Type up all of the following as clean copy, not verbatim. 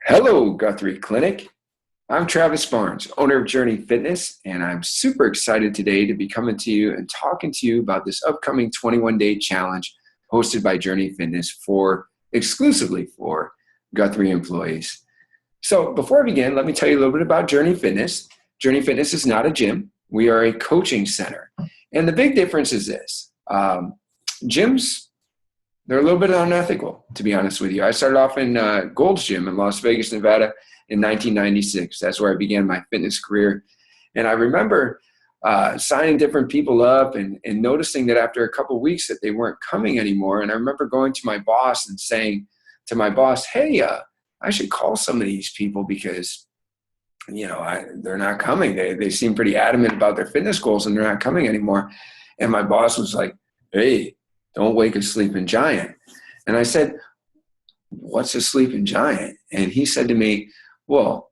Hello, Guthrie Clinic. I'm Travis Barnes, owner of Journey Fitness, and I'm super excited today to be coming to you and talking to you about this upcoming 21-day challenge hosted by Journey Fitness exclusively for Guthrie employees. So before I begin, let me tell you a little bit about Journey Fitness. Journey Fitness is not a gym. We are a coaching center. And the big difference is this. Gyms, they're a little bit unethical, to be honest with you. I started off in Gold's Gym in Las Vegas, Nevada in 1996. That's where I began my fitness career. And I remember signing different people up and noticing that after a couple of weeks that they weren't coming anymore. And I remember going to my boss and saying to my boss, hey, I should call some of these people because, they're not coming. They seem pretty adamant about their fitness goals and they're not coming anymore. And my boss was like, hey, don't wake a sleeping giant. And I said, what's a sleeping giant? And he said to me, well,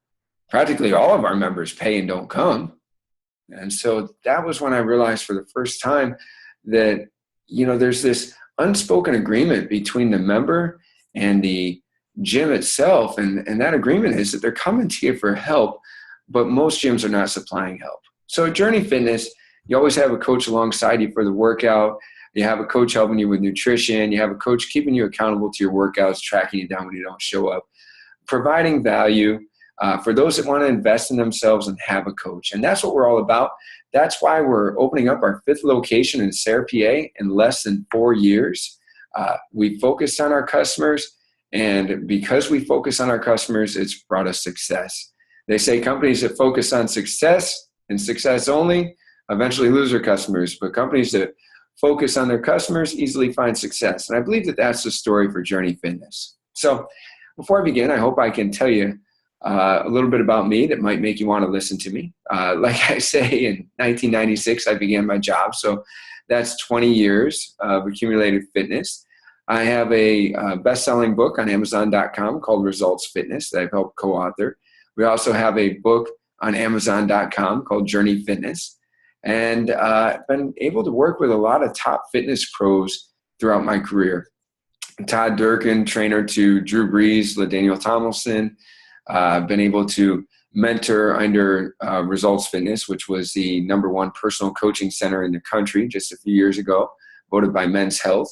practically all of our members pay and don't come. And so that was when I realized for the first time that, there's this unspoken agreement between the member and the gym itself. And that agreement is that they're coming to you for help, but most gyms are not supplying help. So at Journey Fitness, you always have a coach alongside you for the workout. You have a coach helping you with nutrition. You have a coach keeping you accountable to your workouts, tracking you down when you don't show up, providing value for those that want to invest in themselves and have a coach. And that's what we're all about. That's why we're opening up our 5th location in Serra, PA in less than 4 years. We focus on our customers, and because we focus on our customers, it's brought us success. They say companies that focus on success and success only eventually lose their customers, but companies that focus on their customers easily find success. And I believe that that's the story for Journey Fitness. So before I begin, I hope I can tell you a little bit about me that might make you want to listen to me. Like I say, in 1996, I began my job. So that's 20 years of accumulated fitness. I have a best-selling book on Amazon.com called Results Fitness that I've helped co-author. We also have a book on Amazon.com called Journey Fitness. And I've been able to work with a lot of top fitness pros throughout my career. Todd Durkin, trainer to Drew Brees, LaDaniel Tomlinson. I've been able to mentor under Results Fitness, which was the #1 personal coaching center in the country just a few years ago, voted by Men's Health.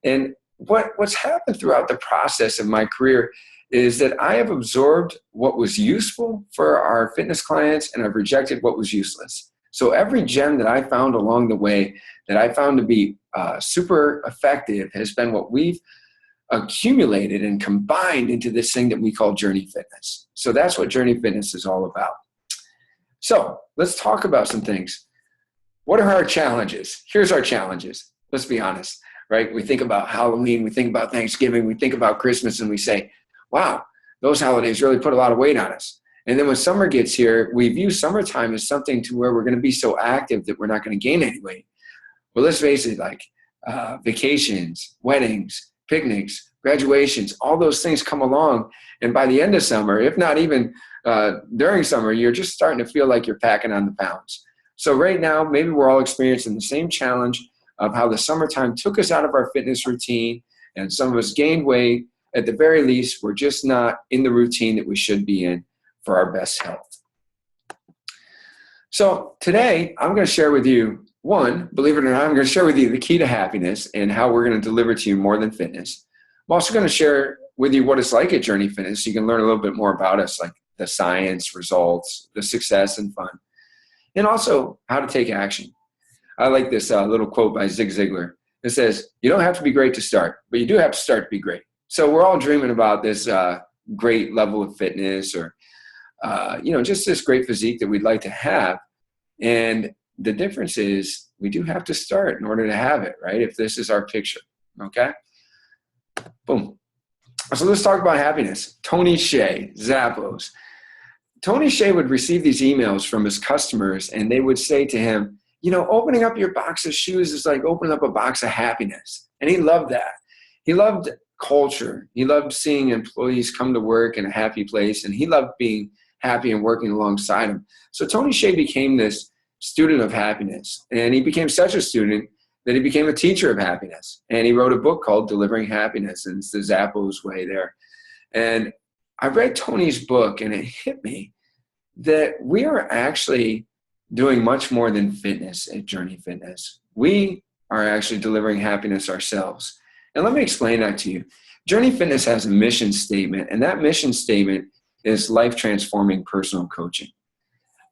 And what's happened throughout the process of my career is that I have absorbed what was useful for our fitness clients and I've rejected what was useless. So every gem that I found along the way that I found to be super effective has been what we've accumulated and combined into this thing that we call Journey Fitness. So that's what Journey Fitness is all about. So let's talk about some things. What are our challenges? Here's our challenges. Let's be honest, right? We think about Halloween, we think about Thanksgiving, we think about Christmas, and we say, wow, those holidays really put a lot of weight on us. And then when summer gets here, we view summertime as something to where we're going to be so active that we're not going to gain any weight. Well, let's face it, like vacations, weddings, picnics, graduations, all those things come along. And by the end of summer, if not even during summer, you're just starting to feel like you're packing on the pounds. So right now, maybe we're all experiencing the same challenge of how the summertime took us out of our fitness routine and some of us gained weight. At the very least, we're just not in the routine that we should be in for our best health. So today, I'm going to share with you, believe it or not, I'm going to share with you the key to happiness and how we're going to deliver to you more than fitness. I'm also going to share with you what it's like at Journey Fitness so you can learn a little bit more about us, like the science, results, the success and fun, and also how to take action. I like this little quote by Zig Ziglar. It says, you don't have to be great to start, but you do have to start to be great. So we're all dreaming about this great level of fitness or just this great physique that we'd like to have. And the difference is we do have to start in order to have it, right? If this is our picture, okay? Boom. So let's talk about happiness. Tony Hsieh, Zappos. Tony Hsieh would receive these emails from his customers and they would say to him, opening up your box of shoes is like opening up a box of happiness. And he loved that. He loved culture. He loved seeing employees come to work in a happy place, and he loved being happy and working alongside him. So Tony Hsieh became this student of happiness, and he became such a student that he became a teacher of happiness. And he wrote a book called Delivering Happiness, and it's the Zappos way there. And I read Tony's book and it hit me that we are actually doing much more than fitness at Journey Fitness. We are actually delivering happiness ourselves. And let me explain that to you. Journey Fitness has a mission statement, and that mission statement is life transforming personal coaching.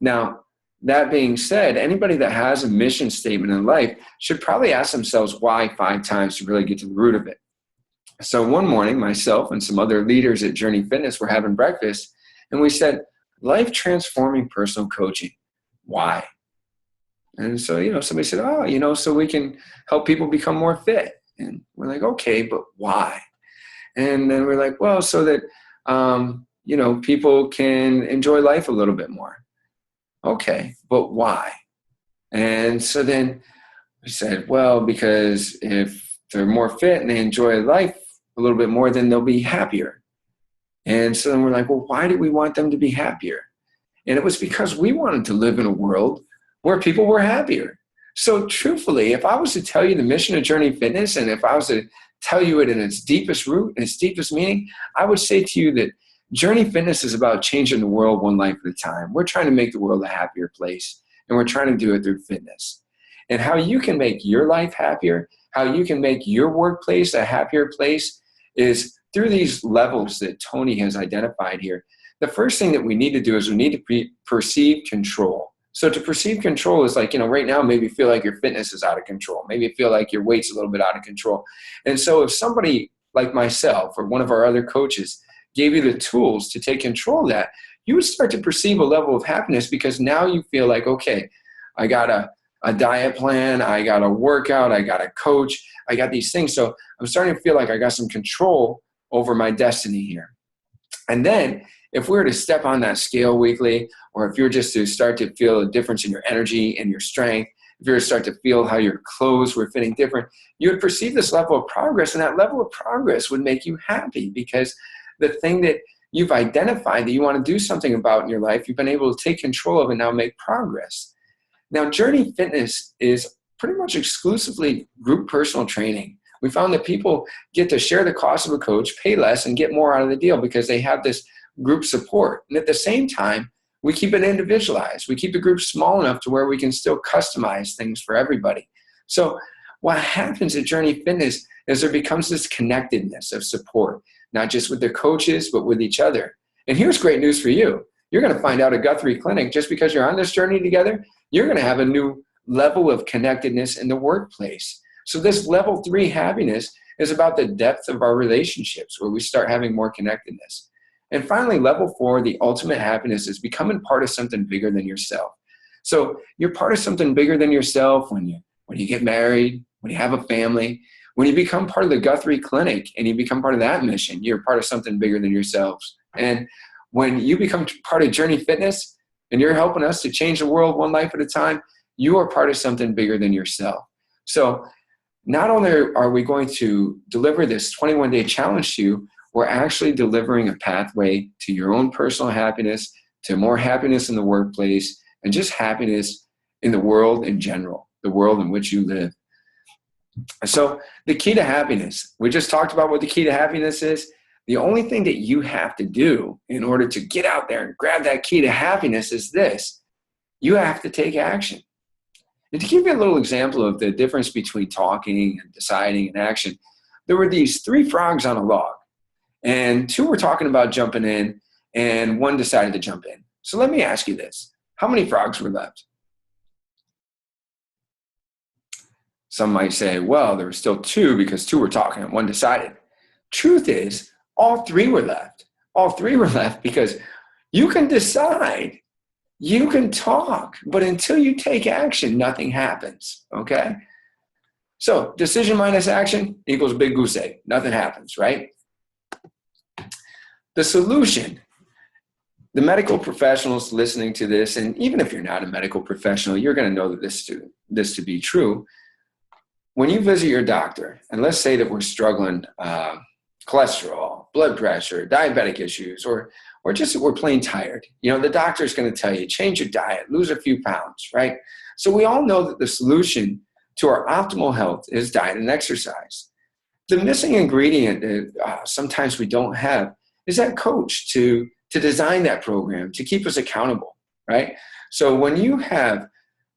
Now, that being said, anybody that has a mission statement in life should probably ask themselves why 5 times to really get to the root of it. So one morning, myself and some other leaders at Journey Fitness were having breakfast, and we said, life transforming personal coaching. Why? And so, somebody said, so we can help people become more fit. And we're like, okay, but why? And then we're like, well, so that, people can enjoy life a little bit more. Okay, but why? And so then we said, well, because if they're more fit and they enjoy life a little bit more, then they'll be happier. And so then we're like, well, why do we want them to be happier? And it was because we wanted to live in a world where people were happier. So truthfully, if I was to tell you the mission of Journey Fitness, and if I was to tell you it in its deepest root and its deepest meaning, I would say to you that Journey Fitness is about changing the world one life at a time. We're trying to make the world a happier place, and we're trying to do it through fitness. And how you can make your life happier, how you can make your workplace a happier place is through these levels that Tony has identified here. The first thing that we need to do is we need to perceive control. So to perceive control is like, right now, maybe you feel like your fitness is out of control. Maybe you feel like your weight's a little bit out of control. And so if somebody like myself or one of our other coaches gave you the tools to take control of that, you would start to perceive a level of happiness because now you feel like, okay, I got a diet plan, I got a workout, I got a coach, I got these things. So I'm starting to feel like I got some control over my destiny here. And then if we were to step on that scale weekly, or if you were just to start to feel a difference in your energy and your strength, if you were to start to feel how your clothes were fitting different, you would perceive this level of progress, and that level of progress would make you happy because the thing that you've identified that you want to do something about in your life, you've been able to take control of and now make progress. Now, Journey Fitness is pretty much exclusively group personal training. We found that people get to share the cost of a coach, pay less, and get more out of the deal because they have this group support. And at the same time, we keep it individualized. We keep the group small enough to where we can still customize things for everybody. So what happens at Journey Fitness is there becomes this connectedness of support, not just with the coaches, but with each other. And here's great news for you. You're going to find out at Guthrie Clinic, just because you're on this journey together, you're going to have a new level of connectedness in the workplace. So this level 3 happiness is about the depth of our relationships, where we start having more connectedness. And finally, level 4, the ultimate happiness, is becoming part of something bigger than yourself. So you're part of something bigger than yourself when you get married, when you have a family, when you become part of the Guthrie Clinic and you become part of that mission, you're part of something bigger than yourselves. And when you become part of Journey Fitness and you're helping us to change the world one life at a time, you are part of something bigger than yourself. So not only are we going to deliver this 21-day challenge to you, we're actually delivering a pathway to your own personal happiness, to more happiness in the workplace, and just happiness in the world in general, the world in which you live. So the key to happiness, we just talked about what the key to happiness is. The only thing that you have to do in order to get out there and grab that key to happiness is this: you have to take action. And to give you a little example of the difference between talking and deciding and action, there were these 3 frogs on a log, and 2 were talking about jumping in, and 1 decided to jump in. So let me ask you this: how many frogs were left? Some might say, well, there were still 2 because 2 were talking and 1 decided. Truth is, all 3 were left. All 3 were left because you can decide, you can talk, but until you take action, nothing happens, okay? So decision minus action equals big goose egg. Nothing happens, right? The solution, the medical professionals listening to this, and even if you're not a medical professional, you're going to know that this to be true. When you visit your doctor, and let's say that we're struggling cholesterol, blood pressure, diabetic issues, or just that we're plain tired, the doctor's going to tell you, change your diet, lose a few pounds, right? So we all know that the solution to our optimal health is diet and exercise. The missing ingredient that sometimes we don't have is that coach to design that program, to keep us accountable, right? So when you have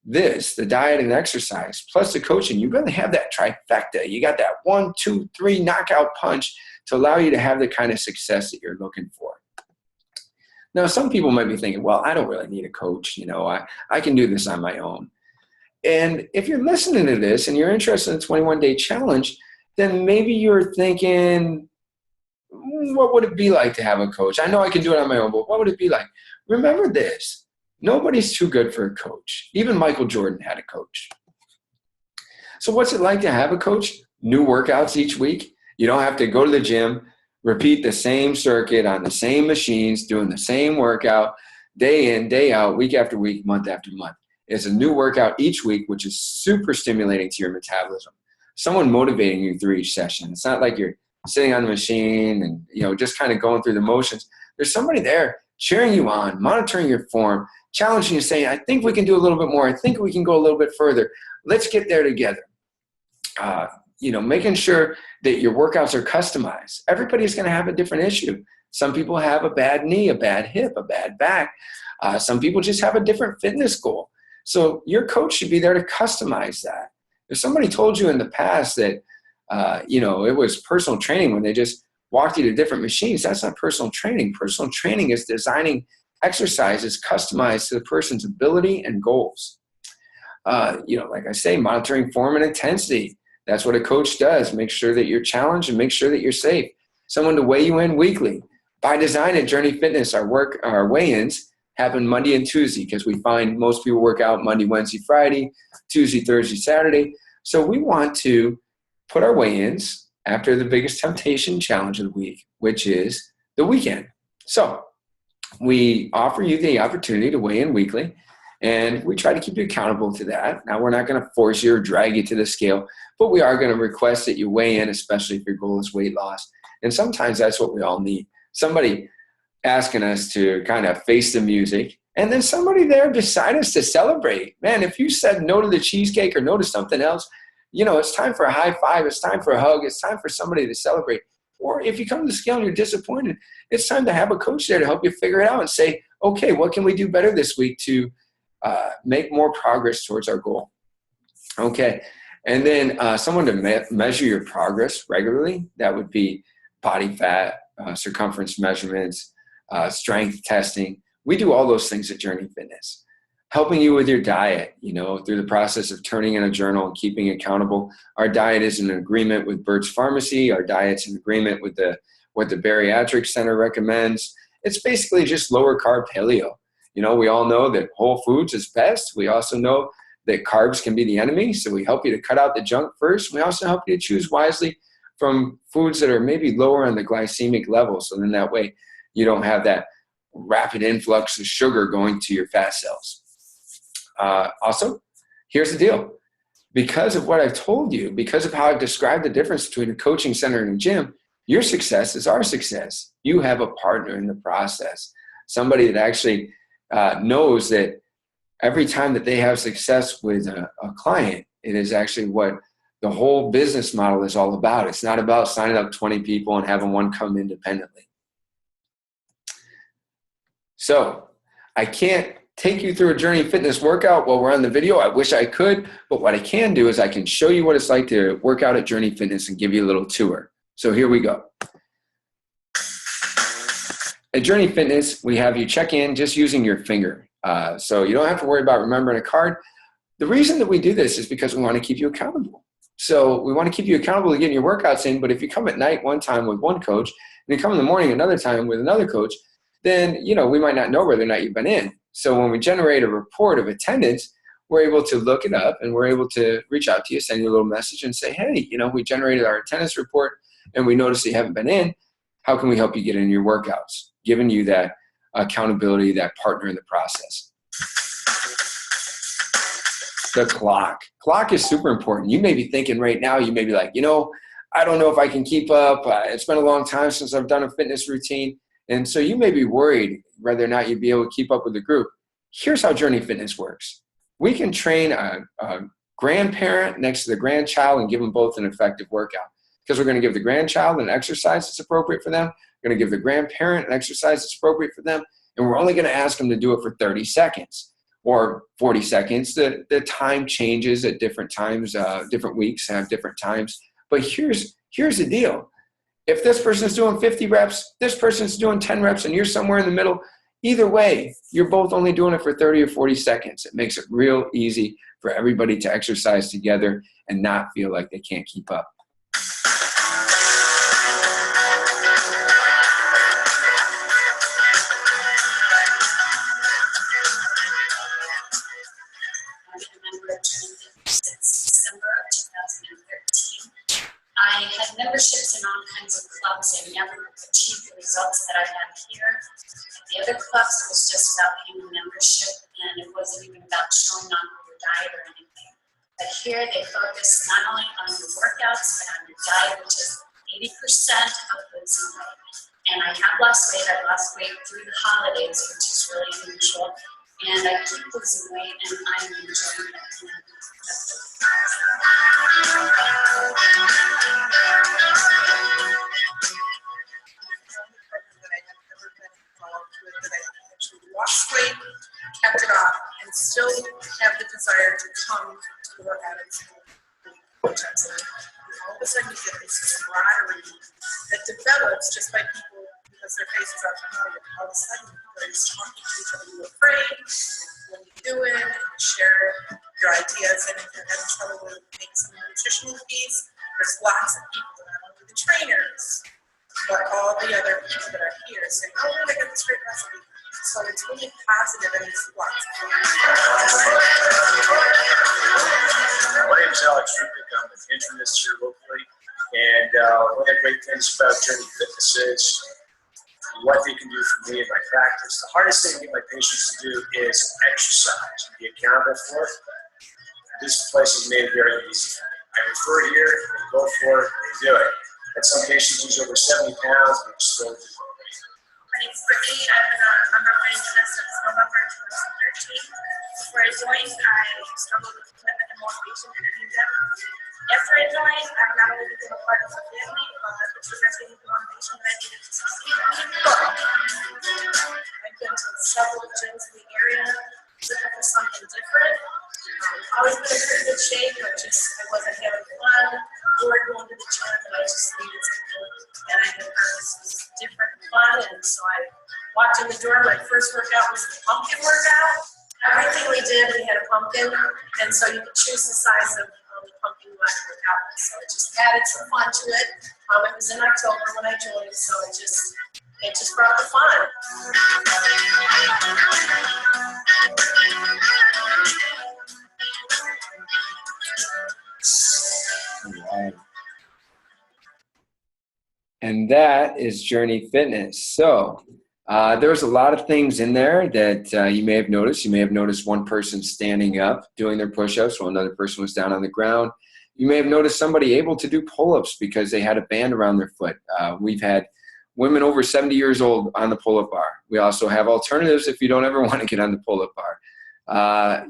this, the diet and exercise, plus the coaching, you really have that trifecta. You got that 1, 2, 3 knockout punch to allow you to have the kind of success that you're looking for. Now, some people might be thinking, well, I don't really need a coach. I can do this on my own. And if you're listening to this and you're interested in the 21-day challenge, then maybe you're thinking, what would it be like to have a coach? I know I can do it on my own, but what would it be like? Remember this. Nobody's too good for a coach. Even Michael Jordan had a coach. So what's it like to have a coach? New workouts each week. You don't have to go to the gym, repeat the same circuit on the same machines, doing the same workout day in, day out, week after week, month after month. It's a new workout each week, which is super stimulating to your metabolism. Someone motivating you through each session. It's not like you're sitting on the machine and just kind of going through the motions. There's somebody there cheering you on, monitoring your form, challenging you, saying, I think we can do a little bit more. I think we can go a little bit further. Let's get there together. Making sure that your workouts are customized. Everybody's going to have a different issue. Some people have a bad knee, a bad hip, a bad back. Some people just have a different fitness goal. So your coach should be there to customize that. If somebody told you in the past that, it was personal training when they just walked you to different machines, that's not personal training. Personal training is designing exercises customized to the person's ability and goals. Like I say, monitoring form and intensity. That's what a coach does. Make sure that you're challenged and make sure that you're safe. Someone to weigh you in weekly. By design at Journey Fitness, our weigh-ins happen Monday and Tuesday because we find most people work out Monday, Wednesday, Friday, Tuesday, Thursday, Saturday. So we want to put our weigh-ins after the biggest temptation challenge of the week, which is the weekend. So we offer you the opportunity to weigh in weekly, and we try to keep you accountable to that. Now, we're not going to force you or drag you to the scale, but we are going to request that you weigh in, especially if your goal is weight loss. And sometimes that's what we all need. Somebody asking us to kind of face the music, and then somebody there beside us to celebrate. Man, if you said no to the cheesecake or no to something else, it's time for a high five. It's time for a hug. It's time for somebody to celebrate. Or if you come to the scale and you're disappointed, it's time to have a coach there to help you figure it out and say, okay, what can we do better this week to make more progress towards our goal? Okay. And then someone to measure your progress regularly. That would be body fat, circumference measurements, strength testing. We do all those things at Journey Fitness. Helping you with your diet, through the process of turning in a journal and keeping accountable. Our diet is in agreement with Burt's Pharmacy. Our diet's in agreement with what the Bariatric Center recommends. It's basically just lower carb paleo. We all know that whole foods is best. We also know that carbs can be the enemy. So we help you to cut out the junk first. We also help you to choose wisely from foods that are maybe lower on the glycemic level. So then that way you don't have that rapid influx of sugar going to your fat cells. Also, here's the deal. Because of what I've told you, because of how I've described the difference between a coaching center and a gym, your success is our success. You have a partner in the process, somebody that actually knows that every time that they have success with a client, it is actually what the whole business model is all about. It's not about signing up 20 people and having one come independently. So I can't take you through a Journey Fitness workout while we're on the video. I wish I could, but what I can do is I can show you what it's like to work out at Journey Fitness and give you a little tour. So here we go. At Journey Fitness, we have you check in just using your finger. So you don't have to worry about remembering a card. The reason that we do this is because we want to keep you accountable. So we want to keep you accountable to getting your workouts in, but if you come at night one time with one coach, and you come in the morning another time with another coach, then we might not know whether or not you've been in. So when we generate a report of attendance, we're able to look it up and we're able to reach out to you, send you a little message and say, hey, we generated our attendance report and we noticed you haven't been in. How can we help you get in your workouts? Giving you that accountability, that partner in the process. The clock. Clock is super important. You may be thinking right now, you may be like, I don't know if I can keep up. It's been a long time since I've done a fitness routine. And so you may be worried whether or not you'd be able to keep up with the group. Here's how Journey Fitness works. We can train a grandparent next to the grandchild and give them both an effective workout. Because we're going to give the grandchild an exercise that's appropriate for them. We're going to give the grandparent an exercise that's appropriate for them, and we're only going to ask them to do it for 30 seconds or 40 seconds. The time changes at different times. Different weeks have different times. But here's the deal. If this person's doing 50 reps, this person's doing 10 reps, and you're somewhere in the middle, either way, you're both only doing it for 30 or 40 seconds. It makes it real easy for everybody to exercise together and not feel like they can't keep up. Since December of 2013. I had memberships in all kinds of clubs and never achieved the results that I had here. At the other clubs, it was just about paying a membership, and it wasn't even about showing on your diet or anything. But here, they focus not only on your workouts, but on your diet, which is 80% of losing weight. And I have lost weight. I lost weight through the holidays, which is really unusual. And I keep losing weight, and I'm enjoying it. Lost weight, kept it off, and still have the desire to come to the workout and intensely. All of a sudden, you get this camaraderie that develops just by people because their faces are familiar. All of a sudden, they're just talking to each other. You're afraid when you do it, and you share your ideas, and if you're having trouble with making some nutritional feeds, there's lots of people, not only the trainers, but all the other people that are here saying, oh, I got this great recipe. So it's really positive and it's lots of fun. My name is Alex Rubik. I'm an internist here locally. And one of the great things about Journey Fitness is what they can do for me in my practice. The hardest thing to get my patients to do is exercise and be accountable for it. This place has made it very easy for me. I refer here, they go for it, they do it. And some patients lose over 70 pounds, and they're still doing it. My name's Brittany. I've been a member of Fitness since November 2013. Before I joined, I struggled with commitment and motivation in any gym. After I joined, I not only became a part of the family, but it presented me the motivation that I needed to succeed and keep going. I've been to several gyms in the area looking for something different. Always been in pretty good shape, but just I wasn't having fun. Bored going to the gym, and I just needed something. And I had heard this was different and fun, and so I walked in the door. My first workout was the pumpkin workout. Everything we did, we had a pumpkin, and so you could choose the size of the pumpkin you wanted to work out with. So it just added some fun to it. It was in October when I joined, so it just brought the fun. Right. And that is Journey Fitness. So there's a lot of things in there that you may have noticed. You may have noticed one person standing up doing their push-ups while another person was down on the ground. You may have noticed somebody able to do pull-ups because they had a band around their foot. We've had women over 70 years old on the pull-up bar. We also have alternatives if you don't ever want to get on the pull-up bar.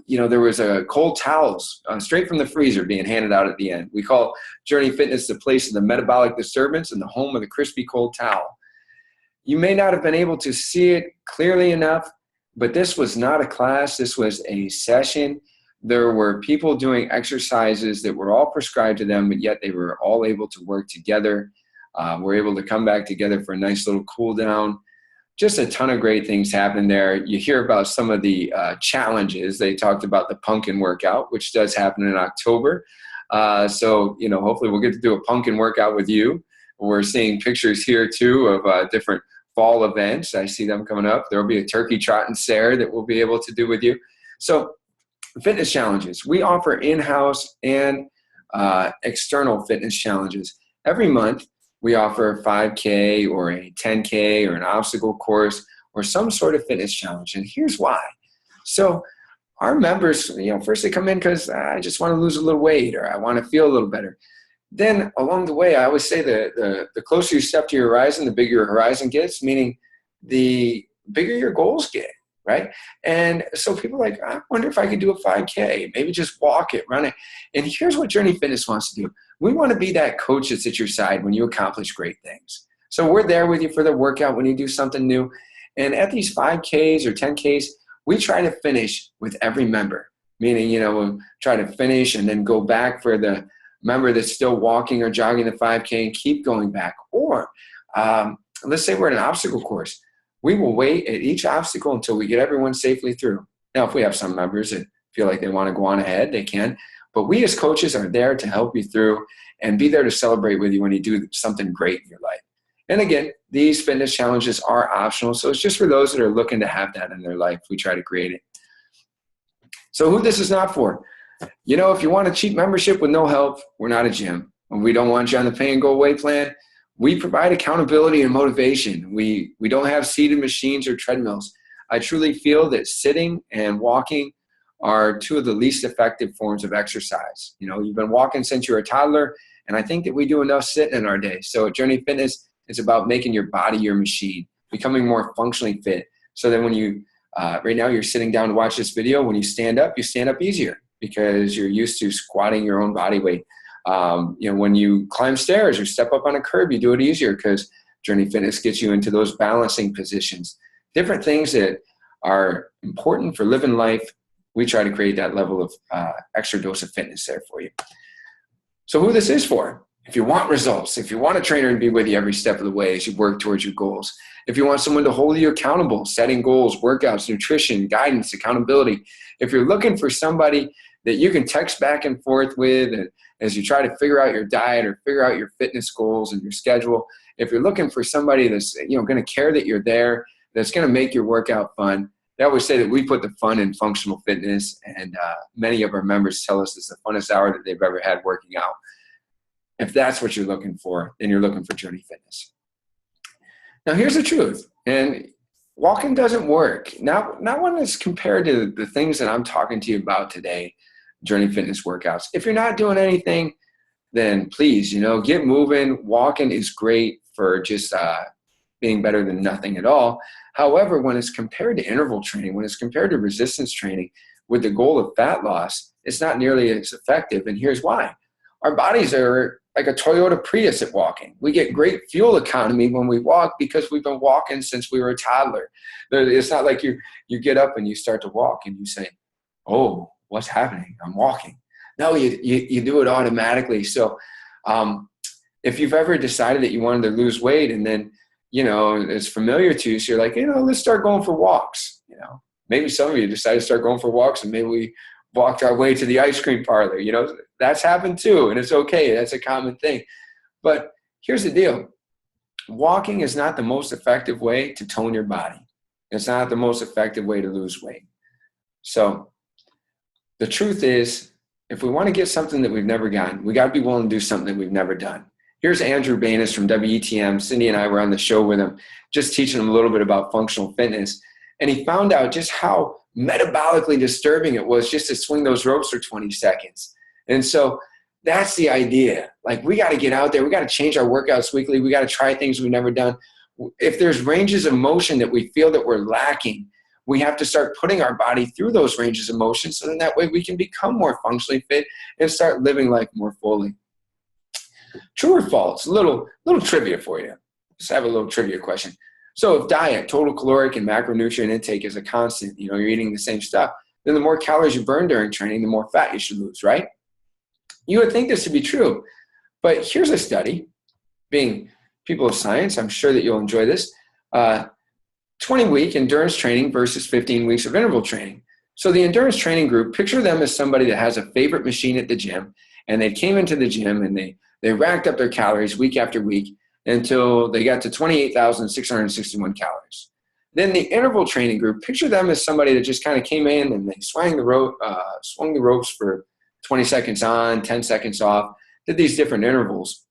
There was cold towels straight from the freezer being handed out at the end. We call Journey Fitness the place of the metabolic disturbance and the home of the crispy cold towel. You may not have been able to see it clearly enough, but this was not a class. This was a session. There were people doing exercises that were all prescribed to them, but yet they were all able to work together. We're able to come back together for a nice little cool down. Just a ton of great things happened there. You hear about some of the challenges. They talked about the pumpkin workout, which does happen in October. So hopefully we'll get to do a pumpkin workout with you. We're seeing pictures here too of different fall events. I see them coming up. There'll be a turkey trot and Sarah that we'll be able to do with you. So fitness challenges. We offer in-house and external fitness challenges. Every month, we offer a 5K or a 10K or an obstacle course or some sort of fitness challenge. And here's why. So our members, first they come in because I just want to lose a little weight or I want to feel a little better. Then along the way, I always say the closer you step to your horizon, the bigger your horizon gets, meaning the bigger your goals get, right? And so people are like, I wonder if I could do a 5K, maybe just walk it, run it. And here's what Journey Fitness wants to do. We want to be that coach that's at your side when you accomplish great things. So we're there with you for the workout when you do something new. And at these 5Ks or 10Ks, we try to finish with every member, meaning, we'll try to finish and then go back for the member that's still walking or jogging the 5K and keep going back. Or let's say we're at an obstacle course. We will wait at each obstacle until we get everyone safely through. Now, if we have some members that feel like they want to go on ahead, they can. But we as coaches are there to help you through and be there to celebrate with you when you do something great in your life. And again, these fitness challenges are optional. So it's just for those that are looking to have that in their life. We try to create it. So who this is not for? If you want a cheap membership with no help, we're not a gym. And we don't want you on the pay and go away plan. We provide accountability and motivation. We don't have seated machines or treadmills. I truly feel that sitting and walking are two of the least effective forms of exercise. You've been walking since you were a toddler, and I think that we do enough sitting in our day. So at Journey Fitness, it's about making your body your machine, becoming more functionally fit. So that when you, right now you're sitting down to watch this video, when you stand up easier because you're used to squatting your own body weight. When you climb stairs or step up on a curb, you do it easier because Journey Fitness gets you into those balancing positions. Different things that are important for living life. We try to create that level of extra dose of fitness there for you. So who this is for? If you want results, if you want a trainer to be with you every step of the way as you work towards your goals, if you want someone to hold you accountable, setting goals, workouts, nutrition, guidance, accountability, if you're looking for somebody that you can text back and forth with and as you try to figure out your diet or figure out your fitness goals and your schedule, if you're looking for somebody that's going to care that you're there, that's going to make your workout fun, I always say that we put the fun in functional fitness, and many of our members tell us it's the funnest hour that they've ever had working out. If that's what you're looking for, then you're looking for Journey Fitness. Now, here's the truth, and walking doesn't work. Not when it's compared to the things that I'm talking to you about today, Journey Fitness workouts. If you're not doing anything, then please, get moving. Walking is great for just being better than nothing at all. However, when it's compared to interval training, when it's compared to resistance training with the goal of fat loss, it's not nearly as effective. And here's why. Our bodies are like a Toyota Prius at walking. We get great fuel economy when we walk because we've been walking since we were a toddler. It's not like you get up and you start to walk and you say, oh, what's happening? I'm walking. No, you do it automatically. So if you've ever decided that you wanted to lose weight and then, it's familiar to you, so you're like, let's start going for walks. Maybe some of you decided to start going for walks and maybe we walked our way to the ice cream parlor. That's happened too, and it's okay. That's a common thing. But here's the deal. Walking is not the most effective way to tone your body. It's not the most effective way to lose weight. So the truth is, if we want to get something that we've never gotten, we got to be willing to do something that we've never done. Here's Andrew Banis from WETM. Cindy and I were on the show with him, just teaching him a little bit about functional fitness. And he found out just how metabolically disturbing it was just to swing those ropes for 20 seconds. And so that's the idea. Like, we got to get out there. We got to change our workouts weekly. We got to try things we've never done. If there's ranges of motion that we feel that we're lacking, we have to start putting our body through those ranges of motion so then that way we can become more functionally fit and start living life more fully. True or false? A little trivia for you. Just have a little trivia question. So if diet, total caloric and macronutrient intake is a constant, you're eating the same stuff, then the more calories you burn during training, the more fat you should lose, right? You would think this to be true. But here's a study. Being people of science, I'm sure that you'll enjoy this. 20-week endurance training versus 15 weeks of interval training. So the endurance training group, picture them as somebody that has a favorite machine at the gym, and they came into the gym and they racked up their calories week after week until they got to 28,661 calories. Then the interval training group, picture them as somebody that just kind of came in and they swung the ropes for 20 seconds on, 10 seconds off, did these different intervals.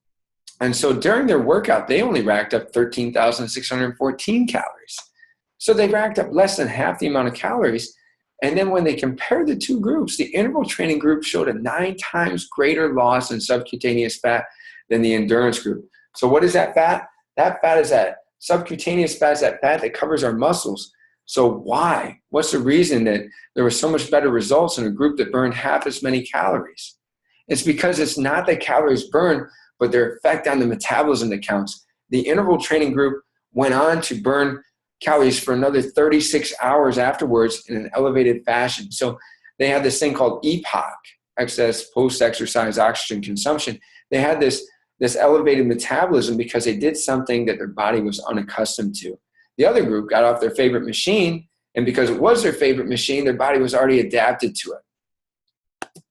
And so during their workout, they only racked up 13,614 calories. So they racked up less than half the amount of calories. And then when they compared the two groups, the interval training group showed a 9 times greater loss in subcutaneous fat than the endurance group. So what is that fat? That fat is that subcutaneous fat, is that fat that covers our muscles. So why? What's the reason that there were so much better results in a group that burned half as many calories? It's because it's not the calories burned, but their effect on the metabolism that counts. the interval training group went on to burn calories for another 36 hours afterwards in an elevated fashion. So they had this thing called EPOC, excess post-exercise oxygen consumption. They had this elevated metabolism because they did something that their body was unaccustomed to. The other group got off their favorite machine, and because it was their favorite machine, their body was already adapted to it.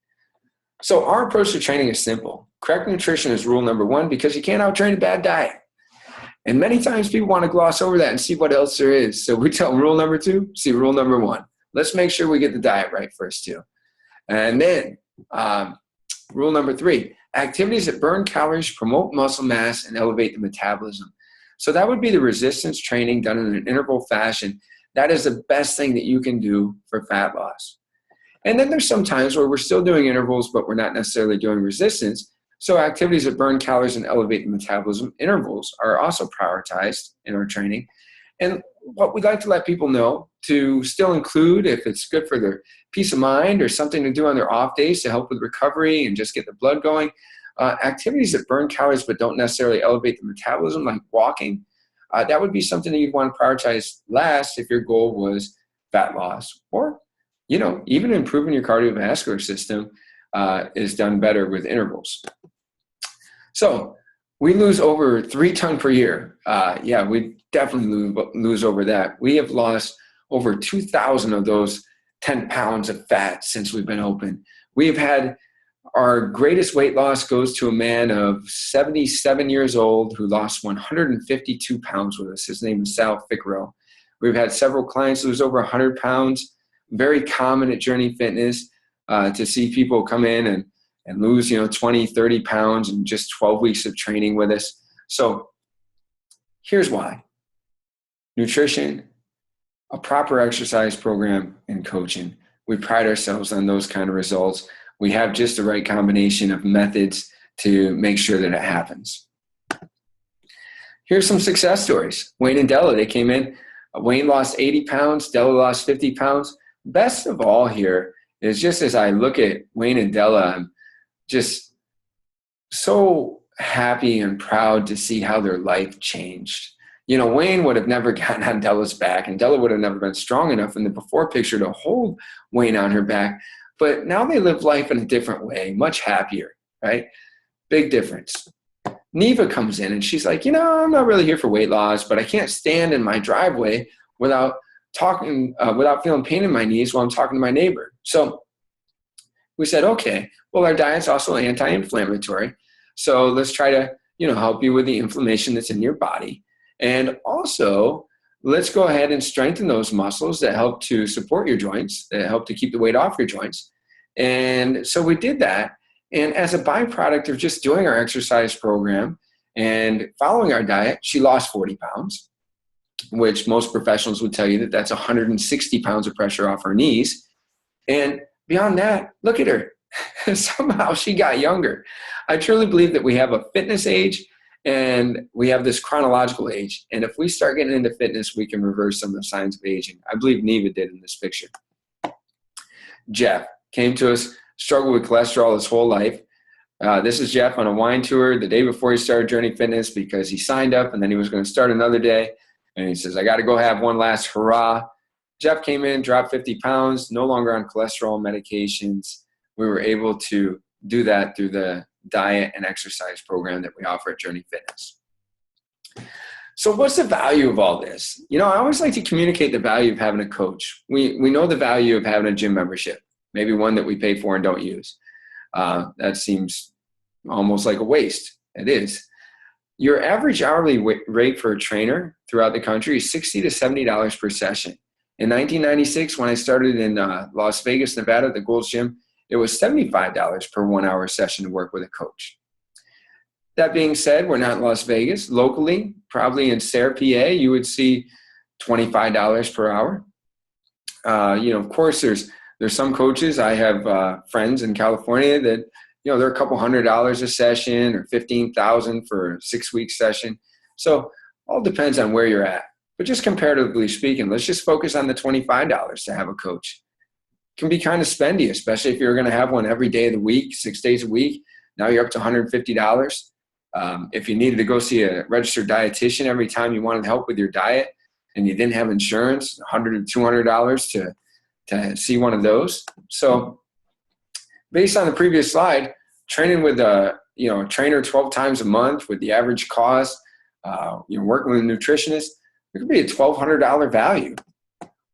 So our approach to training is simple. Correct nutrition is rule number one because you can't outtrain a bad diet. And many times people want to gloss over that and see what else there is. So we tell them rule number two, see rule number one. Let's make sure we get the diet right first too. And then rule number three, activities that burn calories, promote muscle mass, and elevate the metabolism. So that would be the resistance training done in an interval fashion. That is the best thing that you can do for fat loss. And then there's some times where we're still doing intervals, but we're not necessarily doing resistance. So activities that burn calories and elevate the metabolism, intervals, are also prioritized in our training. And what we'd like to let people know to still include, if it's good for their peace of mind or something to do on their off days to help with recovery and just get the blood going, activities that burn calories but don't necessarily elevate the metabolism, like walking, that would be something that you'd want to prioritize last if your goal was fat loss. Or, even improving your cardiovascular system is done better with intervals. So we lose over 3 tons per year. We definitely lose over that. We have lost over 2,000 of those 10 pounds of fat since we've been open. We've had our greatest weight loss goes to a man of 77 years old who lost 152 pounds with us. His name is Sal Ficaro. We've had several clients lose over 100 pounds. Very common at Journey Fitness to see people come in and lose 20, 30 pounds in just 12 weeks of training with us. So here's why. Nutrition, a proper exercise program, and coaching. We pride ourselves on those kind of results. We have just the right combination of methods to make sure that it happens. Here's some success stories. Wayne and Della, they came in. Wayne lost 80 pounds. Della lost 50 pounds. Best of all here is just as I look at Wayne and Della, I'm just so happy and proud to see how their life changed. Wayne would have never gotten on Della's back, and Della would have never been strong enough in the before picture to hold Wayne on her back. But now they live life in a different way, much happier, right? Big difference. Neva comes in and she's like, I'm not really here for weight loss, but I can't stand in my driveway without feeling pain in my knees while I'm talking to my neighbor. So we said, okay, well, our diet's also anti-inflammatory. So let's try to, help you with the inflammation that's in your body. And also, let's go ahead and strengthen those muscles that help to support your joints, that help to keep the weight off your joints. And so we did that. And as a byproduct of just doing our exercise program and following our diet, she lost 40 pounds, which most professionals would tell you that that's 160 pounds of pressure off her knees. And beyond that, look at her. Somehow she got younger. I truly believe that we have a fitness age and we have this chronological age. And if we start getting into fitness, we can reverse some of the signs of aging. I believe Neva did in this picture. Jeff came to us, struggled with cholesterol his whole life. This is Jeff on a wine tour the day before he started Journey Fitness because he signed up and then he was going to start another day. And he says, I got to go have one last hurrah. Jeff came in, dropped 50 pounds, no longer on cholesterol medications. We were able to do that through the diet and exercise program that we offer at Journey Fitness. So what's the value of all this? I always like to communicate the value of having a coach. We know the value of having a gym membership, maybe one that we pay for and don't use. That seems almost like a waste. It is. Your average hourly rate for a trainer throughout the country is $60 to $70 per session. In 1996, when I started in Las Vegas, Nevada, at the Gold's Gym, it was $75 per 1 hour session to work with a coach. That being said, we're not in Las Vegas. Locally, probably in Sayre, PA, you would see $25 per hour. Of course, there's some coaches. I have friends in California that, they're a couple $100 a session or $15,000 for a 6-week session. So all depends on where you're at. But just comparatively speaking, let's just focus on the $25 to have a coach. It can be kind of spendy, especially if you're going to have one every day of the week, 6 days a week. Now you're up to $150. If you needed to go see a registered dietitian every time you wanted help with your diet and you didn't have insurance, $100 to $200 to see one of those. So based on the previous slide, training with a trainer 12 times a month with the average cost, working with a nutritionist, it could be a $1,200 value.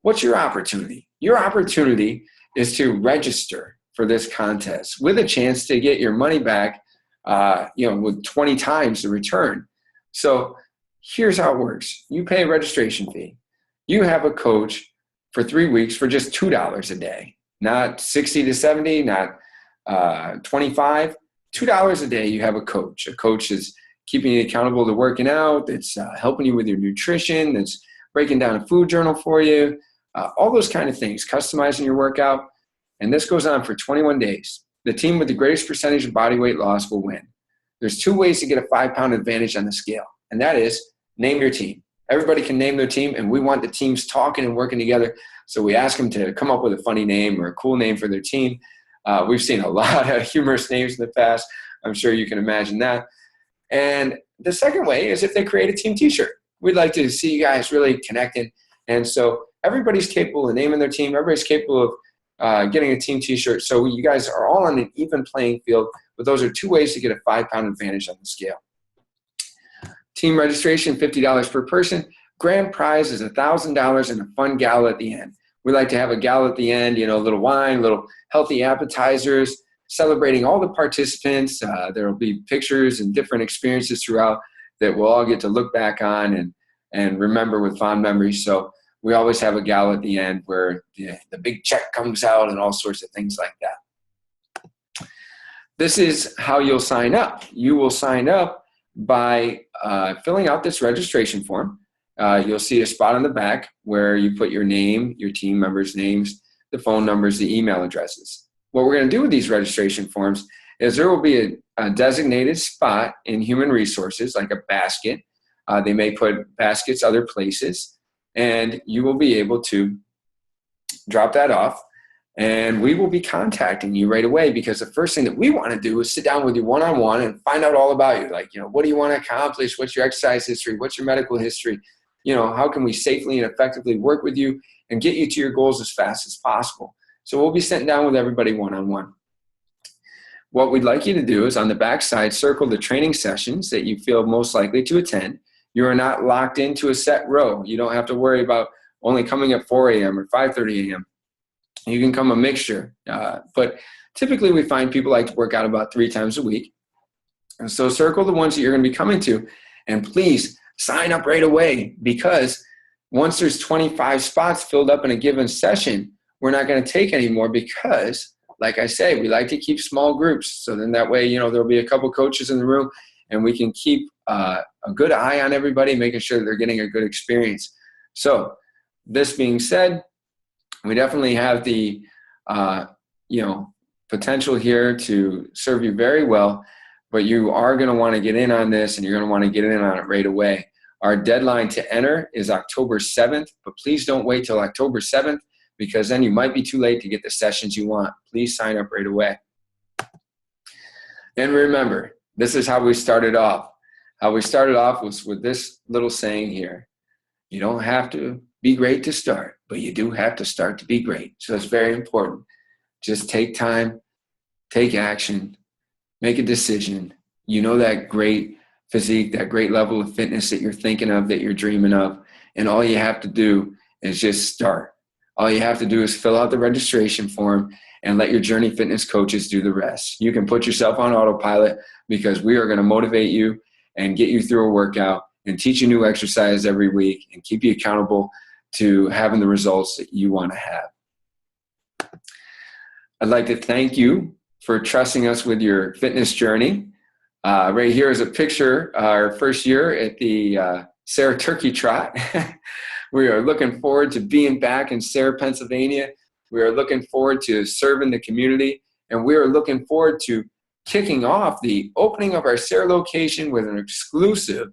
What's your opportunity? Your opportunity is to register for this contest with a chance to get your money back, with 20 times the return. So here's how it works. You pay a registration fee. You have a coach for 3 weeks for just $2 a day, not 60 to 70, not 25, $2 a day. You have a coach. A coach is keeping you accountable to working out. It's helping you with your nutrition. It's breaking down a food journal for you. All those kind of things, customizing your workout. And this goes on for 21 days. The team with the greatest percentage of body weight loss will win. There's 2 ways to get a 5-pound advantage on the scale, and that is name your team. Everybody can name their team, and we want the teams talking and working together. So we ask them to come up with a funny name or a cool name for their team. We've seen a lot of humorous names in the past. I'm sure you can imagine that. And the second way is if they create a team t-shirt. We'd like to see you guys really connected. And so everybody's capable of naming their team. Everybody's capable of getting a team t-shirt. So you guys are all on an even playing field, but those are 2 ways to get a 5-pound advantage on the scale. Team registration, $50 per person. Grand prize is $1,000 and a fun gala at the end. We like to have a gala at the end, a little wine, little healthy appetizers, celebrating all the participants. There will be pictures and different experiences throughout that we'll all get to look back on and remember with fond memories. So we always have a gala at the end where the big check comes out and all sorts of things like that. This is how you'll sign up. You will sign up by filling out this registration form. You'll see a spot on the back where you put your name, your team members' names, the phone numbers, the email addresses. What we're going to do with these registration forms is there will be a designated spot in human resources, like a basket. They may put baskets other places, and you will be able to drop that off. And we will be contacting you right away, because the first thing that we want to do is sit down with you one-on-one and find out all about you. Like, what do you want to accomplish? What's your exercise history? What's your medical history? How can we safely and effectively work with you and get you to your goals as fast as possible? So we'll be sitting down with everybody one-on-one. What we'd like you to do is on the back side, circle the training sessions that you feel most likely to attend. You are not locked into a set row. You don't have to worry about only coming at 4 a.m. or 5:30 a.m. You can come a mixture, but typically we find people like to work out about 3 times a week. And so circle the ones that you're going to be coming to, and please sign up right away, because once there's 25 spots filled up in a given session, we're not going to take any more, because, like I say, we like to keep small groups. So then that way, there'll be a couple coaches in the room, and we can keep a good eye on everybody, making sure that they're getting a good experience. So this being said, we definitely have the, potential here to serve you very well, but you are going to want to get in on this, and you're going to want to get in on it right away. Our deadline to enter is October 7th, but please don't wait till October 7th, because then you might be too late to get the sessions you want. Please sign up right away. And remember, this is how we started off. How we started off was with this little saying here. You don't have to be great to start, but you do have to start to be great. So it's very important. Just take time, take action, make a decision. That great physique, that great level of fitness that you're thinking of, that you're dreaming of, and all you have to do is just start. All you have to do is fill out the registration form and let your Journey Fitness coaches do the rest. You can put yourself on autopilot, because we are going to motivate you and get you through a workout and teach you new exercise every week and keep you accountable to having the results that you want to have. I'd like to thank you for trusting us with your fitness journey. Right here is a picture, our first year at the Sarah Turkey Trot. We are looking forward to being back in Sarah, Pennsylvania. We are looking forward to serving the community, and we are looking forward to kicking off the opening of our Sarah location with an exclusive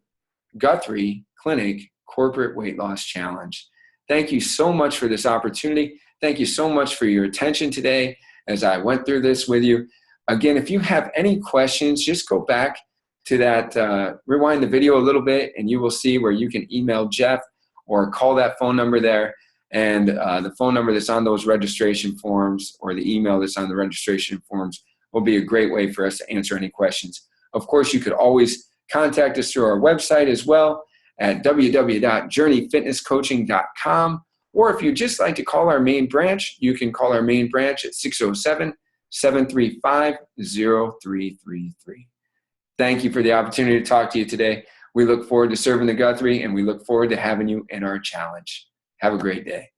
Guthrie Clinic Corporate Weight Loss Challenge. Thank you so much for this opportunity. Thank you so much for your attention today as I went through this with you. Again, if you have any questions, just go back to that, rewind the video a little bit, and you will see where you can email Jeff or call that phone number there. And the phone number that's on those registration forms or the email that's on the registration forms will be a great way for us to answer any questions. Of course, you could always contact us through our website as well at www.journeyfitnesscoaching.com. Or if you'd just like to call our main branch, you can call our main branch at 607-735-0333. Thank you for the opportunity to talk to you today. We look forward to serving the Guthrie, and we look forward to having you in our challenge. Have a great day.